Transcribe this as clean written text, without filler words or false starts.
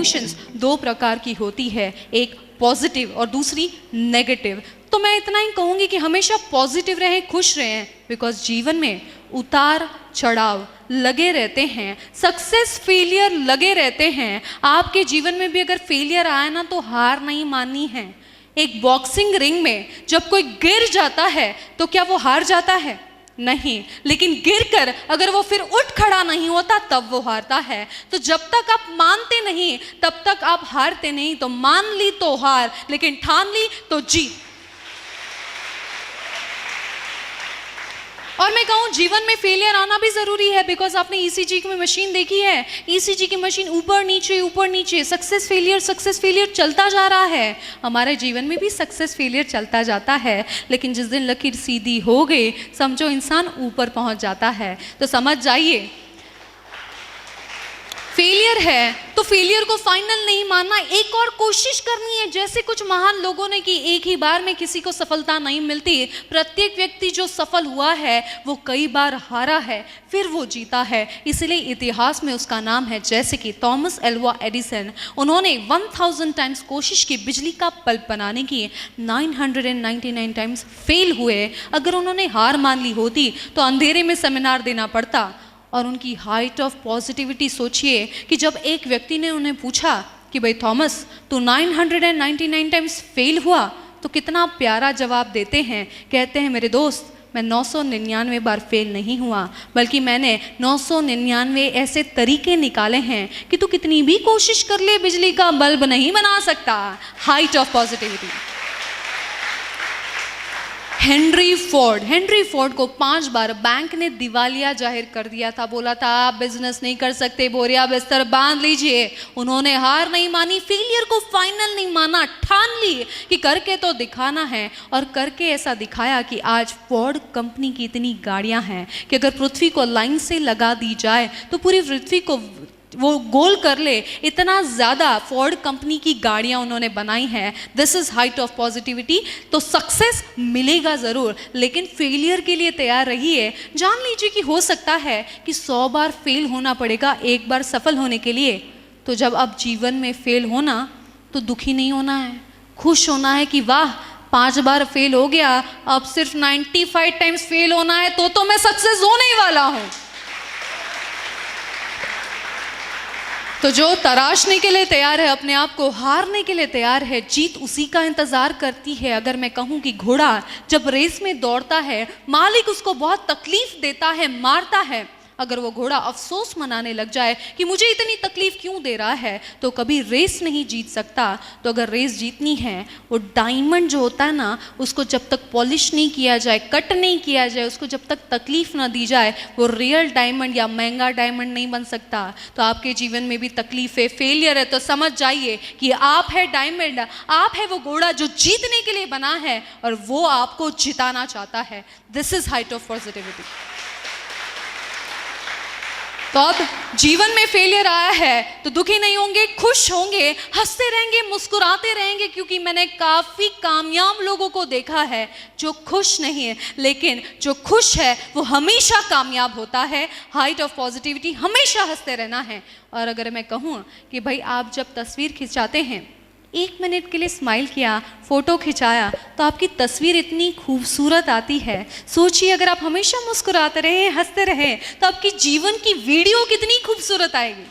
Emotions दो प्रकार की होती है, एक पॉजिटिव और दूसरी नेगेटिव। तो मैं इतना ही कहूँगी कि हमेशा पॉजिटिव रहें, खुश रहें, बिकॉज जीवन में उतार चढ़ाव लगे रहते हैं, सक्सेस फेलियर लगे रहते हैं। आपके जीवन में भी अगर फेलियर आए ना तो हार नहीं माननी है। एक बॉक्सिंग रिंग में जब कोई गिर जाता है तो क्या वो हार जाता है? नहीं, लेकिन गिरकर अगर वो फिर उठ खड़ा नहीं होता तब वो हारता है। तो जब तक आप मानते नहीं तब तक आप हारते नहीं। तो मान ली तो हार, लेकिन ठान ली तो जीत। और मैं कहूँ जीवन में फेलियर आना भी ज़रूरी है, बिकॉज आपने ईसीजी की मशीन देखी है, ईसीजी की मशीन ऊपर नीचे सक्सेस फेलियर चलता जा रहा है। हमारे जीवन में भी सक्सेस फेलियर चलता जाता है, लेकिन जिस दिन लकीर सीधी हो गई समझो इंसान ऊपर पहुंच जाता है। तो समझ जाइए, फेलियर है तो फेलियर को फाइनल नहीं मानना, एक और कोशिश करनी है। जैसे कुछ महान लोगों ने कि एक ही बार में किसी को सफलता नहीं मिलती। प्रत्येक व्यक्ति जो सफल हुआ है वो कई बार हारा है, फिर वो जीता है। इसलिए इतिहास में उसका नाम है, जैसे कि थॉमस एल्वा एडिसन। उन्होंने 1000 टाइम्स कोशिश की बिजली का बल्ब बनाने की, 999 टाइम्स फेल हुए। अगर उन्होंने हार मान ली होती तो अंधेरे में सेमिनार देना पड़ता। और उनकी हाइट ऑफ पॉजिटिविटी सोचिए कि जब एक व्यक्ति ने उन्हें पूछा कि भाई थॉमस तू 999 टाइम्स फेल हुआ, तो कितना प्यारा जवाब देते हैं। कहते हैं मेरे दोस्त, मैं 999 बार फेल नहीं हुआ, बल्कि मैंने 999 ऐसे तरीके निकाले हैं कि तू कितनी भी कोशिश कर ले बिजली का बल्ब नहीं बना सकता। Height of positivity. Henry Ford को 5 बार बैंक ने दिवालिया जाहिर कर दिया था। बोला था आप बिजनेस नहीं कर सकते, बोरिया बिस्तर बांध लीजिए। उन्होंने हार नहीं मानी, फेलियर को फाइनल नहीं माना, ठान ली कि करके तो दिखाना है। और करके ऐसा दिखाया कि आज फोर्ड कंपनी की इतनी गाड़ियां हैं कि अगर पृथ्वी को लाइन से लगा दी जाए तो पूरी पृथ्वी को वो गोल कर ले। इतना ज़्यादा फोर्ड कंपनी की गाड़ियाँ उन्होंने बनाई हैं। This is height of positivity. तो सक्सेस मिलेगा ज़रूर, लेकिन फेलियर के लिए तैयार रहिए। जान लीजिए कि हो सकता है कि 100 बार फेल होना पड़ेगा एक बार सफल होने के लिए। तो जब आप जीवन में फेल होना तो दुखी नहीं होना है, खुश होना है कि वाह 5 बार फेल हो गया, अब सिर्फ 95 टाइम्स फेल होना है तो मैं सक्सेस होने ही वाला हूँ। तो जो तराशने के लिए तैयार है, अपने आप को हारने के लिए तैयार है, जीत उसी का इंतजार करती है। अगर मैं कहूँ कि घोड़ा जब रेस में दौड़ता है, मालिक उसको बहुत तकलीफ देता है, मारता है। अगर वो घोड़ा अफसोस मनाने लग जाए कि मुझे इतनी तकलीफ क्यों दे रहा है, तो कभी रेस नहीं जीत सकता। तो अगर रेस जीतनी है, वो डायमंड जो होता है ना, उसको जब तक पॉलिश नहीं किया जाए, कट नहीं किया जाए, उसको जब तक तकलीफ ना दी जाए, वो रियल डायमंड या महंगा डायमंड नहीं बन सकता। तो आपके जीवन में भी तकलीफ है, फेलियर है, तो समझ जाइए कि आप है डायमंड, आप है वो घोड़ा जो जीतने के लिए बना है और वो आपको जिताना चाहता है। This is height of positivity. तो अब जीवन में फेलियर आया है तो दुखी नहीं होंगे, खुश होंगे, हंसते रहेंगे, मुस्कुराते रहेंगे, क्योंकि मैंने काफ़ी कामयाब लोगों को देखा है जो खुश नहीं है, लेकिन जो खुश है वो हमेशा कामयाब होता है। हाइट ऑफ पॉजिटिविटी, हमेशा हंसते रहना है। और अगर मैं कहूँ कि भाई आप जब तस्वीर खिंचाते हैं, 1 मिनट के लिए स्माइल किया, फ़ोटो खिंचाया, तो आपकी तस्वीर इतनी खूबसूरत आती है। सोचिए अगर आप हमेशा मुस्कुराते रहें, हंसते रहें, तो आपकी जीवन की वीडियो कितनी खूबसूरत आएगी।